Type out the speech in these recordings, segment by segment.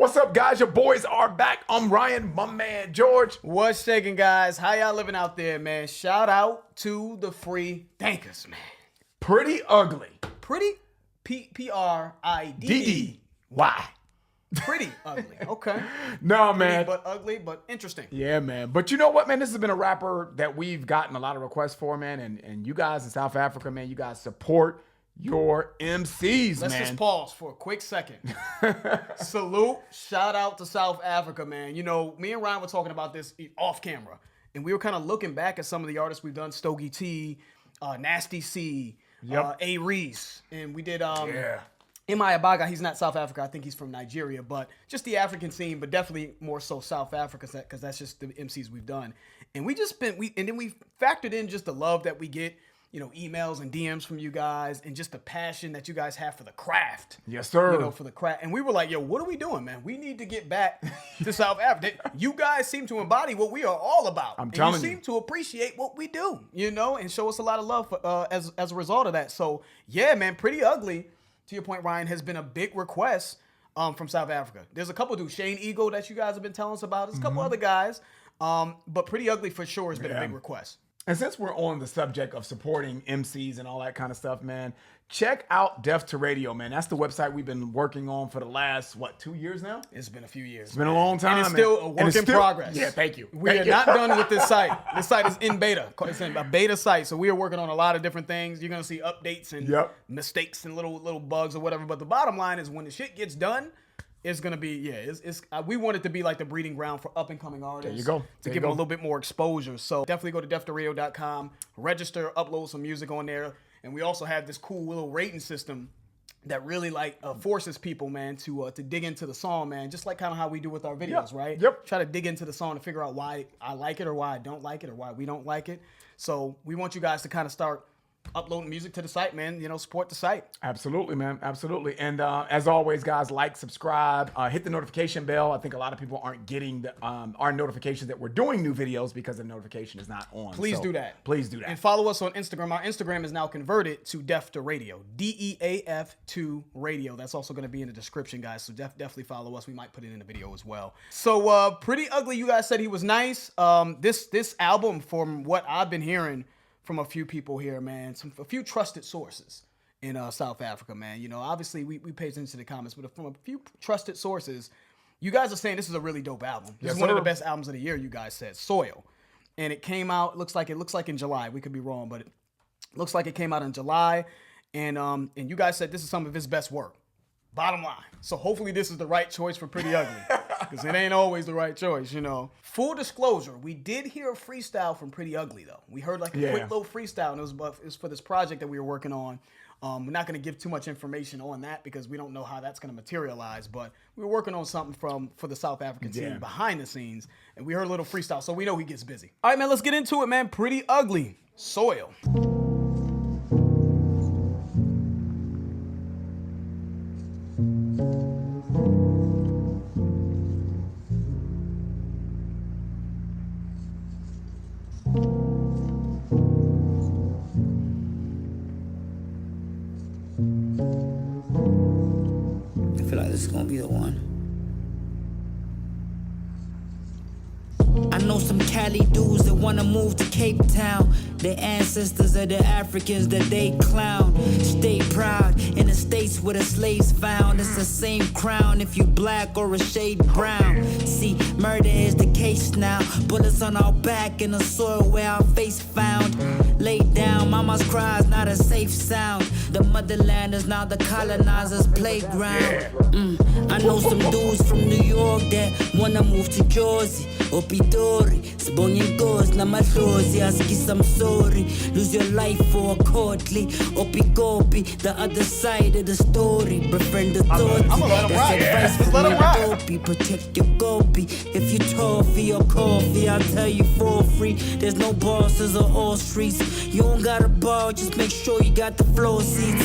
What's up, guys? Your boys are back. I'm Ryan, my man George. What's shaking, guys? How y'all living out there, man? Shout out to the free thinkers, man. Pretty ugly. Pretty P-R-I-D-D. D-E. Why? Pretty ugly. Okay. No, Pretty, man. but ugly, but interesting. Yeah, man. But you know what, man? This has been a rapper that we've gotten a lot of requests for, man. And you guys in South Africa, man, you guys support your MCs, Let's man. just pause for a quick second. Salute. Shout out to South Africa, man. You know, me and Ryan were talking about this off camera, and we were kind of looking back at some of the artists we've done, Stogie T, Nasty C, A Reese, and we did M.I. Abaga. He's not South Africa. I think he's from Nigeria, but just the African scene, but definitely more so South Africa, because that's just the MCs we've done. And we factored in just the love that we get, you know, emails and DMs from you guys, and just the passion that you guys have for the craft. Yes, sir. You know, for the craft. And we were like, yo, what are we doing, man? We need to get back to South Africa. You guys seem to embody what we are all about. I'm telling you. You seem to appreciate what we do, you know, and show us a lot of love for, as a result of that. So, yeah, man, Pretty Ugly, to your point, Ryan, has been a big request from South Africa. There's a couple dudes, Shane Eagle, that you guys have been telling us about. There's a couple other guys. But Pretty Ugly for sure has been a big request. And since we're on the subject of supporting MCs and all that kind of stuff, man, check out Def to Radio, man. That's the website we've been working on for the last, 2 years now? It's been a few years. It's been a long time. And it's still a work in progress. Yeah, thank you. We are not done with this site. This site is in beta. It's in a beta site, so we are working on a lot of different things. You're going to see updates and mistakes and little bugs or whatever. But the bottom line is when the shit gets done, it's going to be, we want it to be like the breeding ground for up-and-coming artists. There you go. To give them a little bit more exposure. So definitely go to deftoradio.com, register, upload some music on there. And we also have this cool little rating system that really forces people, man, to dig into the song, man. Just like kind of how we do with our videos, right? Yep. Try to dig into the song to figure out why I like it or why I don't like it or why we don't like it. So we want you guys to kind of start uploading music to the site, man. You know, support the site. Absolutely, man. Absolutely. And as always, guys, like, subscribe, hit the notification bell. I think a lot of people aren't getting our notifications that we're doing new videos because the notification is not on. Please do that. Please do that. And follow us on Instagram. Our Instagram is now converted to Def to Radio. DEAF2 Radio. That's also going to be in the description, guys. So definitely follow us. We might put it in the video as well. So Pretty Ugly, you guys said he was nice. This album, from what I've been hearing from a few people here, man, a few trusted sources in South Africa, man. You know, obviously we pay attention to the comments, but from a few trusted sources, you guys are saying this is a really dope album. This is one of the best albums of the year, you guys said. Soil. And it came out, looks like in July. We could be wrong, but it looks like it came out in July. And you guys said this is some of his best work. Bottom line. So hopefully this is the right choice for Pretty Ugly, because it ain't always the right choice, you know. Full disclosure, we did hear a freestyle from Pretty Ugly, though. We heard like a quick little freestyle, and it was for this project that we were working on. We're not going to give too much information on that because we don't know how that's going to materialize, but we were working on something for the South African team behind the scenes, and we heard a little freestyle, so we know he gets busy. All right, man, let's get into it, man. Pretty Ugly, Soil. I feel like this is gonna be the one. I know some Cali dudes that wanna move to Cape Town. Their ancestors are the Africans that they clown. Stay proud in the states where the slaves found. It's the same crown if you black or a shade brown. See, murder is the case now. Bullets on our back in the soil where our face found. Laid down, mama's cries, not a safe sound. The motherland is now the colonizers' playground. I know some dudes from New York that wanna move to Jersey or Pitori. Sibonye inkosi namadlozi, aski some sorry. Lose your life for a courtly Opikopi, the other side of the story. Befriend the thoughts. That's advice from your dopey. Protect your gopi. If you toffee or coffee, I'll tell you for free. There's no bosses or all streets. You don't got a bar, just make sure you got the floor seats.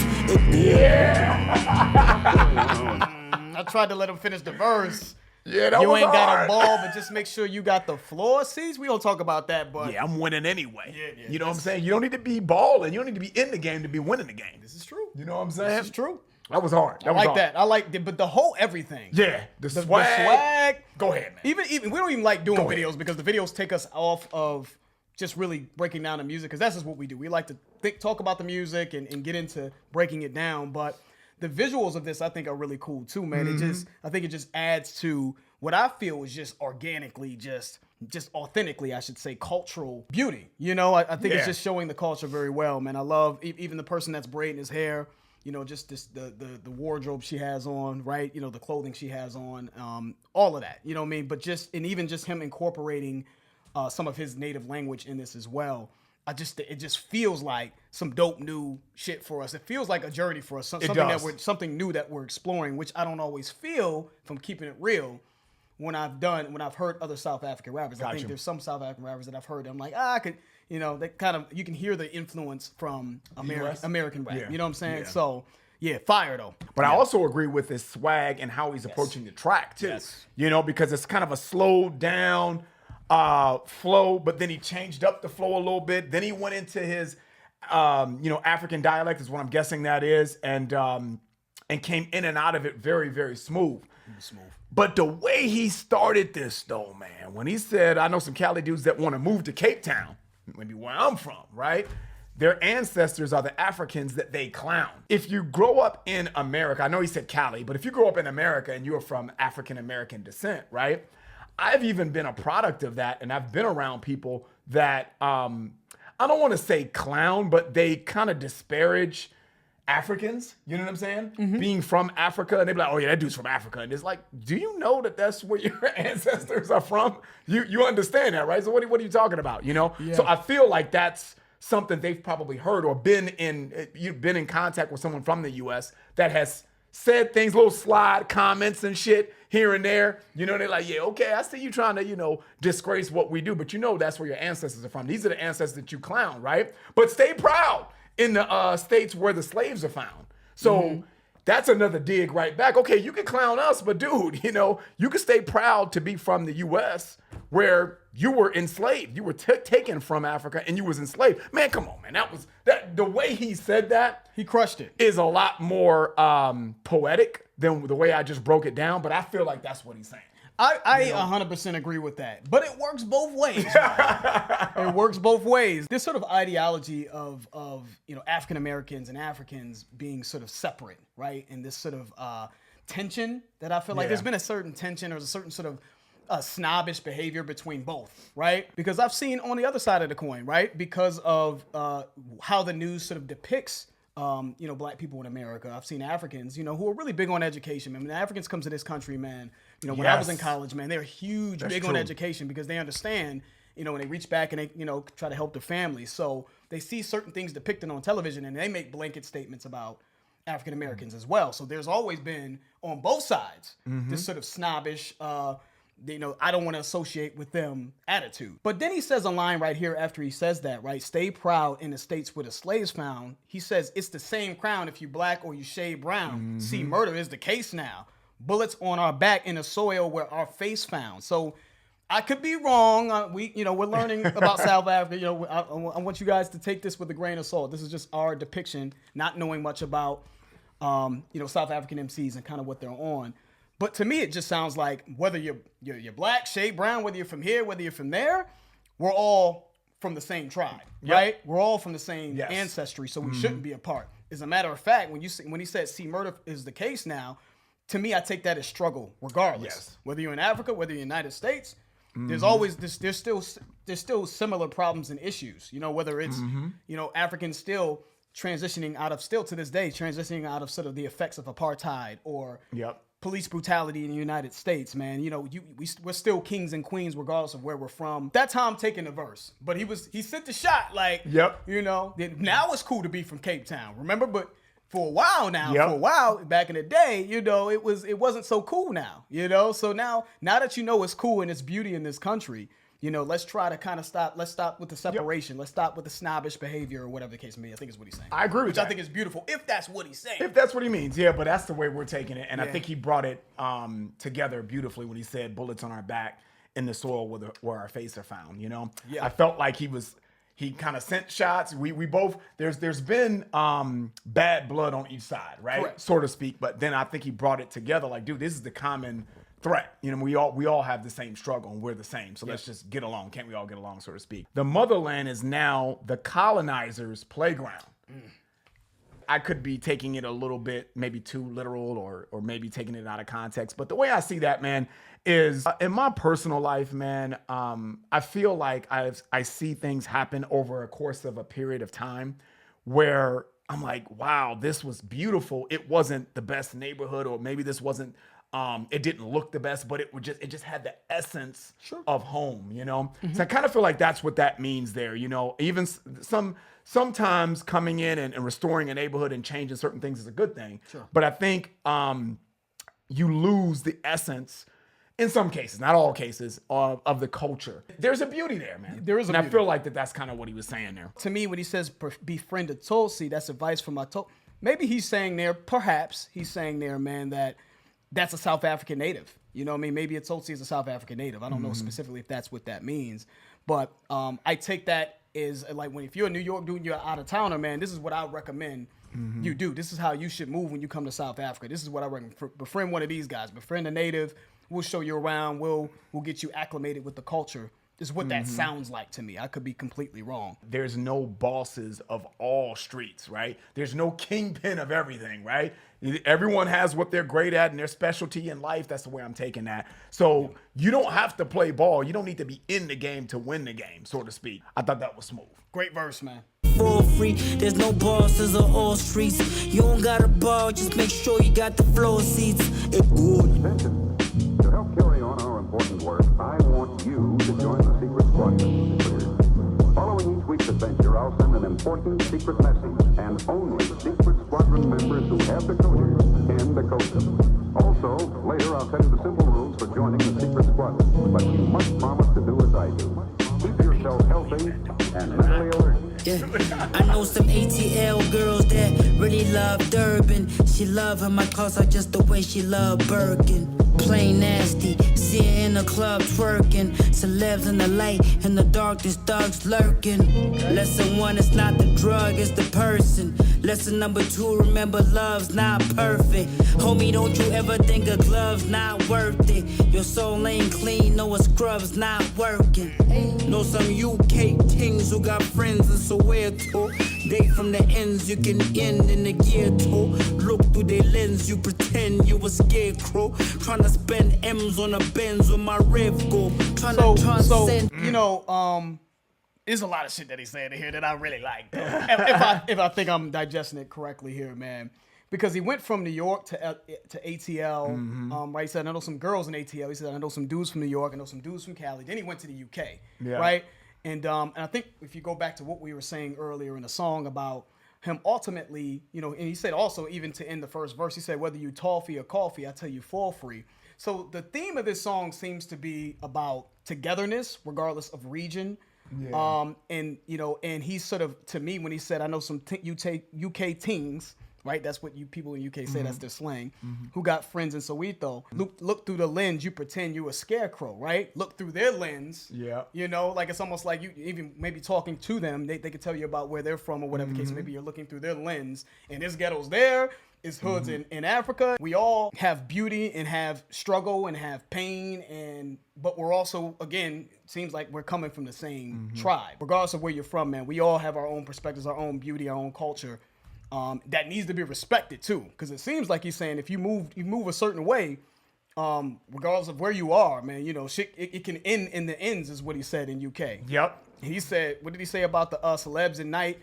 I tried to let him finish the verse. Yeah, that you was ain't got hard. a ball, but just make sure you got the floor seats. We don't talk about that, but Yeah, I'm winning anyway. Yeah, you know what I'm saying? You don't need to be balling. You don't need to be in the game to be winning the game. this is true. You know what I'm saying? This is true. That was hard. That I was like hard. that. I like it, but the whole everything. Yeah, the The swag. swag. Go ahead, man. Even we don't even like doing Go ahead. videos because the videos take us off of just really breaking down the music, because that's just what we do. We like to talk about the music and get into breaking it down. But the visuals of this, I think, are really cool too, man. I think it just adds to what I feel is just organically, just authentically, I should say, cultural beauty. You know, I think it's just showing the culture very well, man. I love even the person that's braiding his hair. You know, just the wardrobe she has on, right? You know, the clothing she has on, all of that. You know what I mean? But even just him incorporating some of his native language in this as well. It just feels like some dope new shit for us. It feels like a journey for us. Something new that we're exploring, which I don't always feel, from keeping it real, when I've heard other South African rappers. I think there's some South African rappers that I've heard. I'm like, I could, you know, that kind of, you can hear the influence from American rap. Yeah. You know what I'm saying? Yeah. So yeah, fire though. But I also agree with his swag and how he's approaching the track too. Yes. You know, because it's kind of a slowed down flow, but then he changed up the flow a little bit. Then he went into his, African dialect is what I'm guessing that is, and came in and out of it very, very smooth. But the way he started this, though, man, when he said, I know some Cali dudes that want to move to Cape Town, maybe where I'm from, right? Their ancestors are the Africans that they clown. If you grow up in America, I know he said Cali, but if you grow up in America and you're from African-American descent, right? I've even been a product of that, and I've been around people that, I don't want to say clown, but they kind of disparage Africans, you know what I'm saying? Being from Africa, and they be like, oh yeah, that dude's from Africa. And it's like, do you know that that's where your ancestors are from? You understand that, right? So what are you talking about, you know? Yeah. So I feel like that's something they've probably heard or you've been in contact with someone from the US that has said things, little slide comments and shit here and there. You know, they're like, yeah, okay, I see you trying to, disgrace what we do, but that's where your ancestors are from. These are the ancestors that you clown, right? But stay proud in the states where the slaves are found. So that's another dig right back. Okay, you can clown us, but dude, you can stay proud to be from the US where you were enslaved. You were taken from Africa and you was enslaved. Man, come on, man. The way he said that, He crushed it. is a lot more poetic than the way I just broke it down, but I feel like that's what he's saying. I 100% agree with that, but it works both ways. It works both ways. This sort of ideology of African Americans and Africans being sort of separate, right? And this sort of tension that I feel like there's been a certain tension or a certain sort of snobbish behavior between both, right? Because I've seen on the other side of the coin, right? Because of how the news sort of depicts Black people in America. I've seen Africans, who are really big on education. I mean, Africans come to this country, man. When I was in college, man, they're big on education because they understand, when they reach back and they, try to help their families. So they see certain things depicted on television and they make blanket statements about African Americans as well. So there's always been on both sides this sort of snobbish, I don't want to associate with them attitude. But then he says a line right here after he says that, right? Stay proud in the states where the slaves found. He says, it's the same crown if you black or you shade brown. See, murder is the case now. Bullets on our back in the soil where our face found. So I could be wrong. We're learning about South Africa. I want you guys to take this with a grain of salt. This is just our depiction, not knowing much about, South African MCs and kind of what they're on. But to me, it just sounds like whether you're black, shade brown, whether you're from here, whether you're from there, we're all from the same tribe, right? We're all from the same ancestry, so we shouldn't be apart. As a matter of fact, when he said "see murder is the case now," to me, I take that as struggle, regardless. Whether you're in Africa, whether you're in the United States, there's always there's still similar problems and issues. Whether it's Africans still transitioning out of to this day transitioning out of sort of the effects of apartheid or police brutality in the United States, man. We're still kings and queens regardless of where we're from. That's how I'm taking the verse. But he sent the shot like, now it's cool to be from Cape Town. Remember? But for a while back in the day, it wasn't so cool now, So now that it's cool and it's beauty in this country, let's try to kind of let's stop with the separation. Let's stop with the snobbish behavior or whatever the case may be. I think is what he's saying. I agree with Which that. I think is beautiful, if that's what he's saying. If that's what he means, but that's the way we're taking it. And I think he brought it together beautifully when he said bullets on our back in the soil where our face are found, I felt like he was He kind of sent shots. We both there's been bad blood on each side, right? Correct. So to speak. But then I think he brought it together like, dude, this is the common threat. You know, we all have the same struggle and we're the same. So let's just get along. Can't we all get along, so to speak? The motherland is now the colonizers' playground. I could be taking it a little bit, maybe too literal or maybe taking it out of context. But the way I see that, man, is in my personal life, man, I feel like I see things happen over a course of a period of time where I'm like, wow, this was beautiful. It wasn't the best neighborhood, or maybe this wasn't, it didn't look the best, but it just had the essence of home, you know? So I kind of feel like that's what that means there, you know? Even sometimes coming in and restoring a neighborhood and changing certain things is a good thing. Sure. But I think you lose the essence in some cases, not all cases, of the culture. There's a beauty there, man. There is a and beauty. I feel like that's kind of what he was saying there. To me, when he says befriend a Tulsi, that's advice from my Tulsi. Maybe he's saying there, perhaps he's saying there, man, that's a South African native. You know what I mean? Maybe a Tulsi is a South African native. I don't know specifically if that's what that means. But I take that as like if you're a New York dude and you're out of towner, man, this is what I recommend you do. This is how you should move when you come to South Africa. This is what I recommend. Befriend one of these guys. Befriend a native. We'll show you around. We'll get you acclimated with the culture. This is what that sounds like to me. I could be completely wrong. There's no bosses of all streets, right? There's no kingpin of everything, right? Everyone has what they're great at and their specialty in life. That's the way I'm taking that. So you don't have to play ball. You don't need to be in the game to win the game, so to speak. I thought that was smooth. Great verse, man. For free, there's no bosses on all streets. You don't got a ball, just make sure you got the floor seats. It good. To help carry on our important work, I want you to join the secret squadron. Following each week's adventure, I'll send an important secret message, and only secret squadron members who have the coders can decode them. Also, later I'll tell you the simple rules for joining the secret squadron, but you must promise to do as I do. Keep yourself healthy and mentally alert. Yeah. I know some ATL girls that really love Durban. She love her my cause are just the way she love Birkin. Plain nasty, see her in the club twerking. Celebs in the light, in the dark, there's thugs lurking. Lesson 1, it's not the drug, it's the person. Lesson number 2, remember love's not perfect. Homie, don't you ever think a glove's not worth it. Your soul ain't clean, no a scrub's not working. Know some UK things who got friends in Soweto. They from the ends you can end in the ghetto. Look through their lens, you pretend you a scarecrow. Tryna spend M's on a Benz with my Rev go. Tryna transcend. You know, there's a lot of shit that he's saying in here that I really like, though. if I think I'm digesting it correctly here, man. Because he went from New York to ATL, right? He said, I know some girls in ATL. He said, I know some dudes from New York. I know some dudes from Cali. Then he went to the UK, right? And I think if you go back to what we were saying earlier in the song about him ultimately, you know, and he said also even to end the first verse, he said, whether you toffee or coffee, I tell you for free. So the theme of this song seems to be about togetherness, regardless of region. Yeah. And, you know, and he sort of, to me, when he said, I know some UK teens, right? That's what you people in UK say. That's their slang. Who got friends in Soweto? Look through the lens. You pretend you a scarecrow, right? Look through their lens. Yeah. You know, like it's almost like you even maybe talking to them. They could tell you about where they're from or whatever case. Maybe you're looking through their lens. And this ghetto's there. It's hoods in Africa. We all have beauty and have struggle and have pain, but we're also, again, it seems like we're coming from the same tribe. Regardless of where you're from, man, we all have our own perspectives, our own beauty, our own culture. That needs to be respected too, because it seems like he's saying if you move a certain way, regardless of where you are, man, you know, shit, it can end in the ends, is what he said in UK. Yep. He said, what did he say about the celebs at night?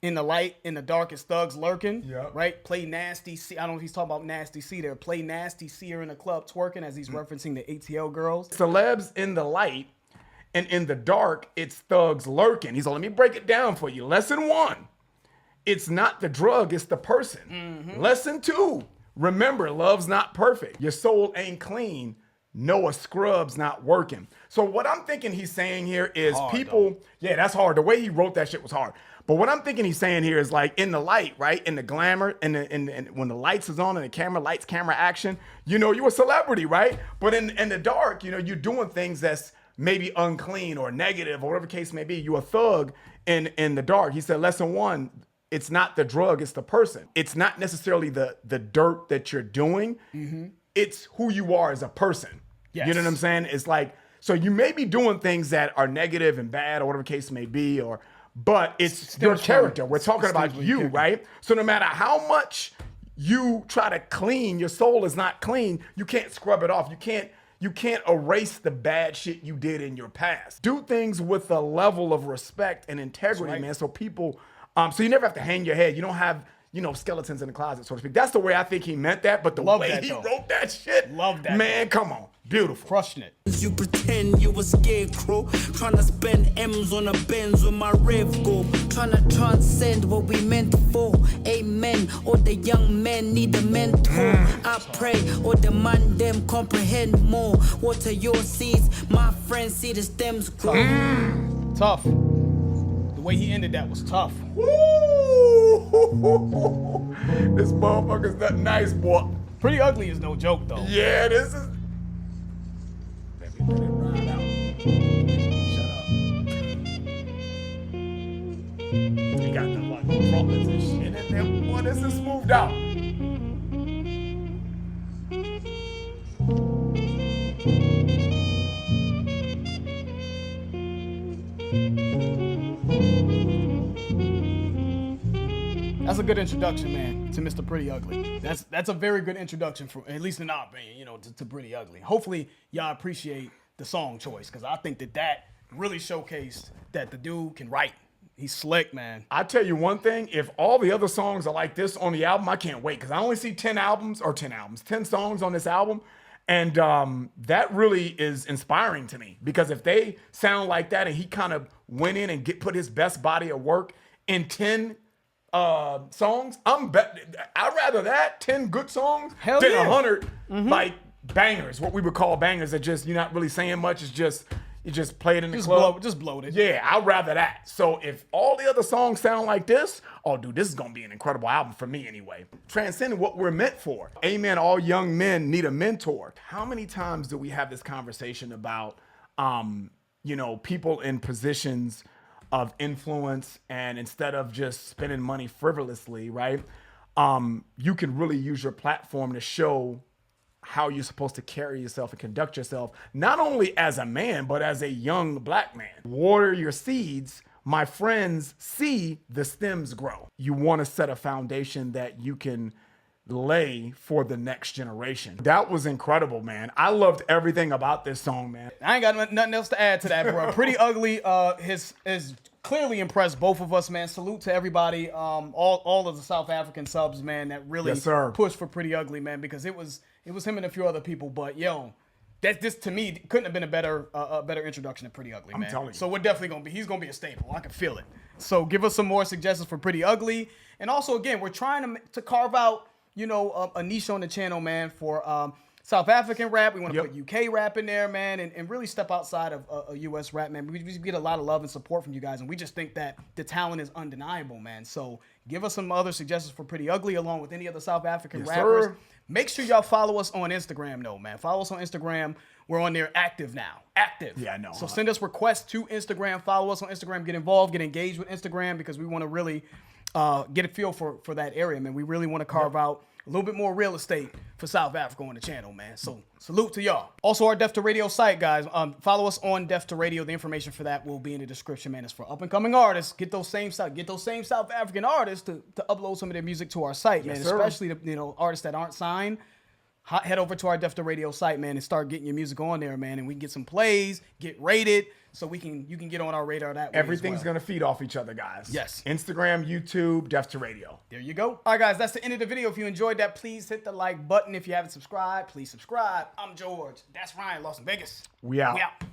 In the light, in the darkest thugs lurking. Yep. Right? Play nasty. I don't know if he's talking about nasty C there. Play nasty, see her in the club twerking, as he's referencing the ATL girls. Celebs in the light, and in the dark, it's thugs lurking. He's like, let me break it down for you. Lesson 1. It's not the drug, it's the person. Lesson 2, remember, love's not perfect. Your soul ain't clean. No, a scrub's not working. So what I'm thinking he's saying here is yeah, that's hard. The way he wrote that shit was hard. But what I'm thinking he's saying here is like in the light, right? In the glamour, and when the lights is on and the camera action, you know, you a celebrity, right? But in the dark, you know, you're doing things that's maybe unclean or negative or whatever case may be. You a thug in the dark. He said, lesson one, it's not the drug, it's the person. It's not necessarily the dirt that you're doing. It's who you are as a person. Yes. You know what I'm saying? It's like, so you may be doing things that are negative and bad or whatever case may be, but it's your character. We're talking about you, right? So no matter how much you try to clean, your soul is not clean. You can't scrub it off. You can't erase the bad shit you did in your past. Do things with a level of respect and integrity, man. So people, so you never have to hang your head. You don't have, skeletons in the closet, so to speak. That's the way I think he meant that. But the way he wrote that shit, man, come on, beautiful, crushing it. You pretend you a scarecrow, tryna spend M's on a Benz with my rev go, tryna transcend what we meant for. Amen. Or the young men need a mentor. I pray, or the man them comprehend more. Water your seeds, my friends see the stems grow. Tough. The way he ended that was tough. This motherfucker's that nice, boy. Pretty Ugly is no joke, though. Yeah, this is. Let me let it ride out. Shut up. He got the trumpets and shit in there. Boy, this is smoothed out. That's a good introduction, man, to Mr. Pretty Ugly. That's a very good introduction, for at least in our opinion, to Pretty Ugly. Hopefully, y'all appreciate the song choice, because I think that really showcased that the dude can write. He's slick, man. I tell you one thing, if all the other songs are like this on the album, I can't wait, because I only see 10 songs on this album. And that really is inspiring to me, because if they sound like that and he kind of went in and put his best body of work in 10 songs, I'd rather that 10 good songs Hell than yeah. 100 like bangers, what we would call bangers that just you're not really saying much. It's just you just play it in the club. Just bloat it. Yeah, I'd rather that. So if all the other songs sound like this, oh dude, this is gonna be an incredible album for me anyway. Transcending what we're meant for. Amen. All young men need a mentor. How many times do we have this conversation about people in positions of influence, and instead of just spending money frivolously, right? You can really use your platform to show how you're supposed to carry yourself and conduct yourself, not only as a man, but as a young black man. Water your seeds, my friends, see the stems grow. You want to set a foundation that you can lay for the next generation. That was incredible, man. I loved everything about this song, man. I ain't got nothing else to add to that, bro. Pretty Ugly has clearly impressed both of us, man. Salute to everybody, all of the South African subs, man, that really pushed for Pretty Ugly, man, because it was him and a few other people. But yo, this to me couldn't have been a better introduction to Pretty Ugly, man. I'm telling you. So we're definitely he's gonna be a staple. I can feel it. So give us some more suggestions for Pretty Ugly, and also again, we're trying to carve out a niche on the channel, man, for South African rap. We want to put UK rap in there, man, and really step outside of US rap, man. We get a lot of love and support from you guys, and we just think that the talent is undeniable, man. So give us some other suggestions for Pretty Ugly, along with any other South African rappers. Sir. Make sure y'all follow us on Instagram, though, man. Follow us on Instagram. We're on there active now. Active. Yeah, I know. So send us requests to Instagram. Follow us on Instagram. Get involved. Get engaged with Instagram, because we want to really get a feel for that area, man. We really want to carve out a little bit more real estate for South Africa on the channel, man. So salute to y'all. Also, our Def to Radio site, guys. Follow us on Def to Radio. The information for that will be in the description, man. It's for up and coming artists. Get those same South African artists to upload some of their music to our site, man. Especially the artists that aren't signed. Head over to our Def to Radio site, man, and start getting your music on there, man. And we can get some plays, get rated, so you can get on our radar that way. Everything's gonna feed off each other, guys. Yes. Instagram, YouTube, Def to Radio. There you go. All right, guys, that's the end of the video. If you enjoyed that, please hit the like button. If you haven't subscribed, please subscribe. I'm George. That's Ryan, Las Vegas. We out. We out.